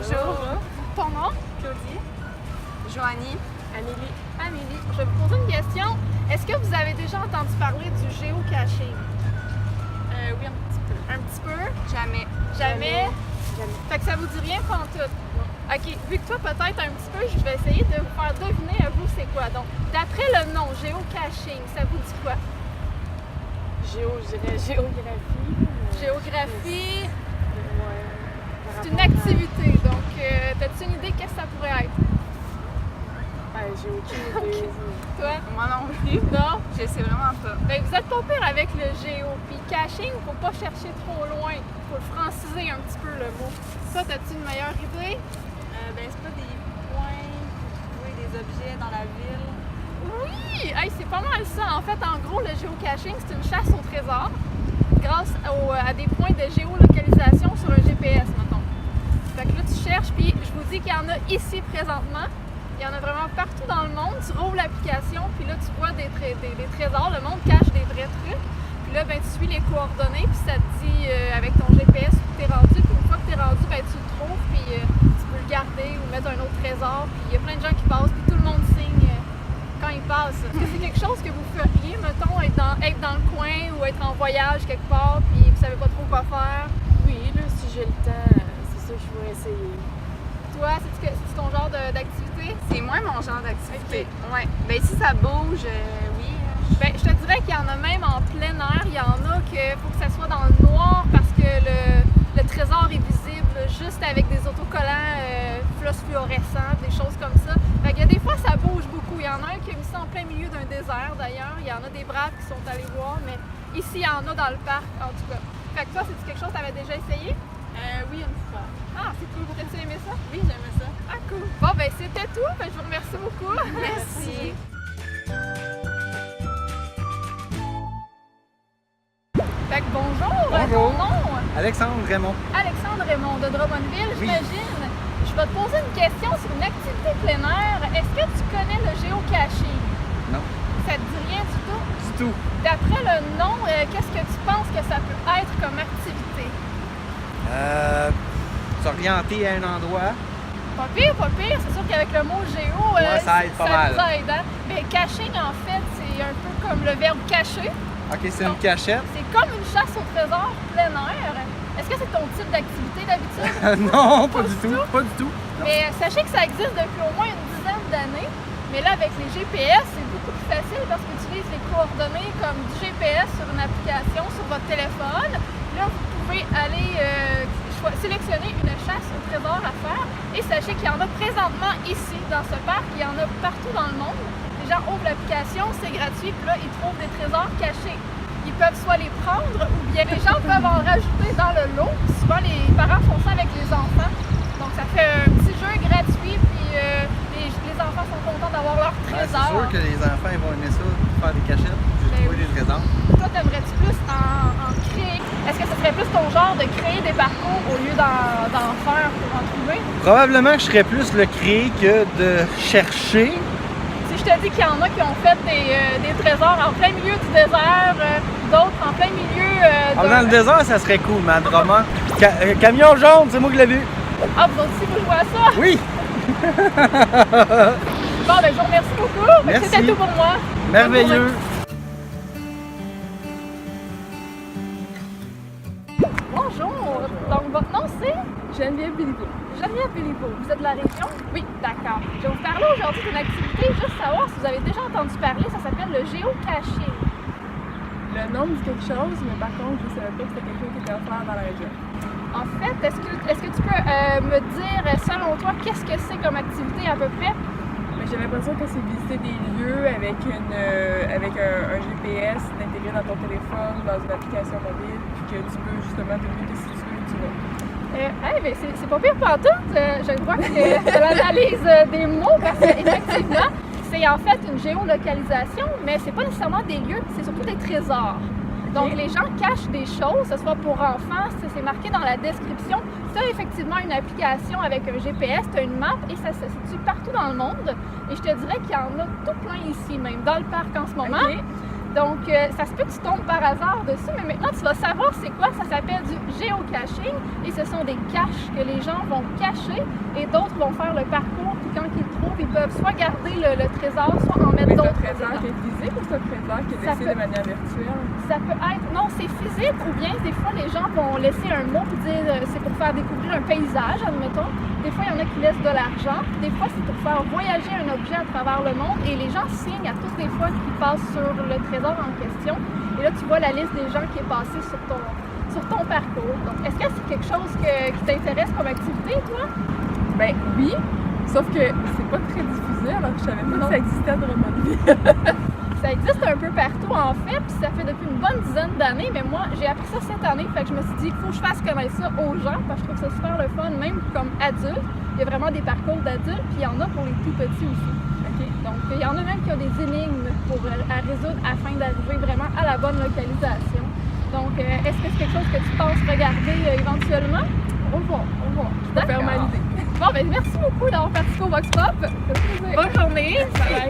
Bonjour. Ton nom? Claudie. Joanie. Amélie. Je vais vous poser une question. Est-ce que vous avez déjà entendu parler du géocaching? Oui, un petit peu. Un petit peu? Jamais. Jamais? Jamais. Fait que ça vous dit rien pantoute? Non. OK. Vu que toi, peut-être un petit peu, je vais essayer de vous faire deviner à vous c'est quoi. Donc, d'après le nom, géocaching, ça vous dit quoi? Je dirais géographie. Géographie, Ouais. c'est une activité. Donc, t'as-tu une idée qu'est-ce que ça pourrait être? J'ai aucune idée. Toi? Moi non plus. Non? Je sais vraiment pas. Ben, vous êtes pas pire avec le géo. Puis caching, faut pas chercher trop loin. Faut le franciser un petit peu le mot. Ça, t'as-tu une meilleure idée? C'est pas des points pour trouver des objets dans la ville. Oui! Hey, c'est pas mal ça. En fait, en gros, le géocaching, c'est une chasse au trésor grâce à des points de géolocalisation sur un GPS, mettons. Fait que là, tu cherches, puis je vous dis qu'il y en a ici présentement. Il y en a vraiment partout dans le monde. Tu rouvres l'application, puis là, tu vois des trésors. Le monde cache des vrais trucs. Puis là, ben, tu suis les coordonnées, puis ça te dit avec ton GPS où tu es rendu. Puis une fois que tu es rendu, ben, tu le trouves, puis tu peux le garder ou mettre un autre trésor. Puis il y a plein de gens qui passent, puis tout le monde signe quand ils passent. Est-ce que c'est quelque chose que vous feriez, mettons, être dans le coin ou être en voyage quelque part, puis vous savez pas trop quoi faire? Oui, là, si j'ai le temps, c'est ça que je pourrais essayer. Toi, c'est ton genre d'activité? C'est moins mon genre d'activité. Ouais. Ben si ça bouge, oui. Ben, je te dirais qu'il y en a même en plein air. Il y en a qu'il faut que ça soit dans le noir parce que le trésor est visible juste avec des autocollants phosphorescents, des choses comme ça. Fait qu'il y a des fois, ça bouge beaucoup. Il y en a un qui a mis ça en plein milieu d'un désert d'ailleurs. Il y en a des braves qui sont allés voir, mais ici, il y en a dans le parc en tout cas. Fait que toi, c'est quelque chose que tu avais déjà essayé? Oui, une fois. Ah, c'est cool. T'as-tu aimé ça? Oui, j'aimais ça. Ah, cool. Bon, ben, c'était tout. Ben, je vous remercie beaucoup. Merci. Fait que bonjour. Bonjour. Ton nom? Alexandre Raymond. Alexandre Raymond de Drummondville, Oui. j'imagine. Je vais te poser une question sur une activité plein air. Est-ce que tu connais le géocaching? Non. Ça te dit rien du tout? Du tout. D'après le nom, qu'est-ce que tu penses que ça peut être comme activité? S'orienter à un endroit. Pas pire, pas pire. C'est sûr qu'avec le mot géo, Ouais, ça aide pas mal. nous aide, hein? Mais caching, en fait, c'est un peu comme le verbe cacher. OK, c'est une cachette. C'est comme une chasse au trésor plein air. Est-ce que c'est ton type d'activité d'habitude? Non, pas du tout. Pas du tout. Non. Mais sachez que ça existe depuis au moins une dizaine d'années. Mais là, avec les GPS, c'est beaucoup plus facile parce que tu utilises les coordonnées comme du GPS sur une application sur votre téléphone. Là, vous pouvez aller sélectionner une chasse au trésor à faire. Et sachez qu'il y en a présentement ici, dans ce parc. Il y en a partout dans le monde. Les gens ouvrent l'application, c'est gratuit, puis là, ils trouvent des trésors cachés. Ils peuvent soit les prendre ou bien les gens peuvent en rajouter dans le lot. Souvent, les parents font ça avec les enfants. Donc, ça fait un petit jeu gratuit, puis les enfants sont contents d'avoir leur Ouais, trésor. c'est sûr que les enfants ils vont aimer ça, faire des cachettes, Ben trouver oui. des trésors. Toi, t'aimerais-tu plus en créer? Est-ce que ce serait plus ton genre de créer des parcours au lieu d'en faire pour en trouver? Probablement que je serais plus le créer que de chercher. Si je te dis qu'il y en a qui ont fait des trésors en plein milieu du désert, d'autres en plein milieu Dans le désert, ça serait cool, mais à Drummond. Camion jaune, c'est moi qui l'ai vu. Ah, vous aussi, vous jouez à ça? Oui! Bon, ben, je vous remercie beaucoup. Merci. C'était tout pour moi. Merveilleux! Bonjour. Donc, votre nom, c'est? Geneviève Béliveau. Geneviève Béliveau. Vous êtes de la région? Oui. D'accord. Je vais vous parler aujourd'hui d'une activité, juste savoir si vous avez déjà entendu parler. Ça s'appelle le géocaching. Le nom me dit quelque chose, mais par contre, je ne savais pas que c'était quelque chose qui était offert dans la région. En fait, est-ce que tu peux me dire, selon toi, qu'est-ce que c'est comme activité à peu près? Mais j'ai l'impression que c'est visiter des lieux avec un GPS intégré dans ton téléphone, dans une application mobile, puis que tu peux justement te situer où tu vas. Mais c'est pas pire pantoute. Je crois que c'est l'analyse des mots parce qu'effectivement, c'est en fait une géolocalisation, mais c'est pas nécessairement des lieux, c'est surtout des trésors. Donc, les gens cachent des choses, que ce soit pour enfants, c'est marqué dans la description. Tu as effectivement une application avec un GPS, tu as une map et ça se situe partout dans le monde. Et je te dirais qu'il y en a tout plein ici, même dans le parc en ce moment. Donc, ça se peut que tu tombes par hasard dessus, mais maintenant tu vas savoir c'est quoi. Ça s'appelle du géocaching et ce sont des caches que les gens vont cacher et d'autres vont faire le parcours. Puis quand ils le trouvent, ils peuvent soit garder le trésor, soit en mettre Mais c'est un d'autres. trésor qui est physique ou c'est un trésor qui est Ça laissé peut- de manière virtuelle? Ça peut être, non, c'est physique ou bien des fois les gens vont laisser un mot et dire c'est pour faire découvrir un paysage, admettons. Des fois, il y en a qui laissent de l'argent. Des fois, c'est pour faire voyager un objet à travers le monde et les gens signent à toutes les fois qu'ils passent sur le trésor en question. Et là, tu vois la liste des gens qui est passée sur ton parcours. Donc, est-ce que c'est quelque chose qui t'intéresse comme activité, toi? Ben oui, sauf que c'est pas très diffusé, alors que je savais pas Non. que ça existait à Drummondville. Ça existe un peu partout en fait, puis ça fait depuis une bonne dizaine d'années, mais moi j'ai appris ça cette année, fait que je me suis dit il faut que je fasse connaître ça aux gens, parce que je trouve ça super le fun, même comme adulte. Il y a vraiment des parcours d'adultes, puis il y en a pour les tout petits aussi. OK. Donc il y en a même qui ont des énigmes à résoudre afin d'arriver vraiment à la bonne localisation. Donc est-ce que c'est quelque chose que tu penses regarder éventuellement? On va voir. Je peux D'accord. faire ma idée. Bon, ben merci beaucoup d'avoir participé au Vox Pop. Ça fait plaisir. Bonne journée. Bye.